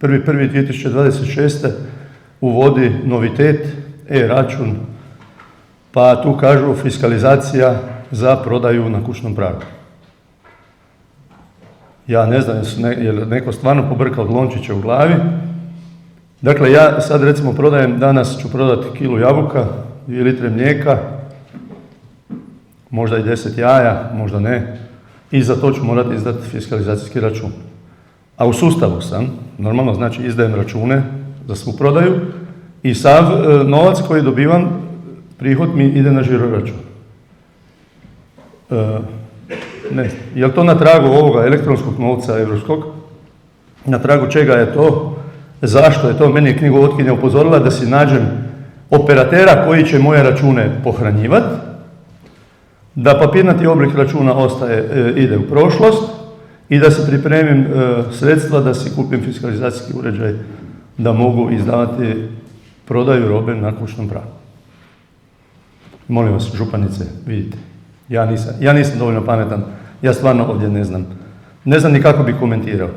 1.1.2026. uvodi novitet, e-račun, pa tu kažu fiskalizacija za prodaju na kućnom pragu. Ja ne znam je li neko stvarno pobrkao lončiće u glavi. Dakle, ja sad recimo danas ću prodati kilu jabuka, 2 litre mlijeka, možda i 10 jaja, možda ne, i za to ću morati izdati fiskalizacijski račun. A u sustavu sam, normalno, znači izdajem račune za svu prodaju i sav novac koji dobivam, prihod mi ide na žiro račun. Ne znam, je li to na tragu ovoga elektronskog novca evropskog? Na tragu čega je to? Zašto je to? Meni je knjigovodkinja upozorila da si nađem operatera koji će moje račune pohranjivati, da papirnati oblik računa ide u prošlost i da se pripremim sredstva da si kupim fiskalizacijski uređaj da mogu izdavati prodaju robe na kućnom pragu. Molim vas, županice, vidite, ja nisam dovoljno pametan, ja stvarno ovdje ne znam ni kako bi komentirao.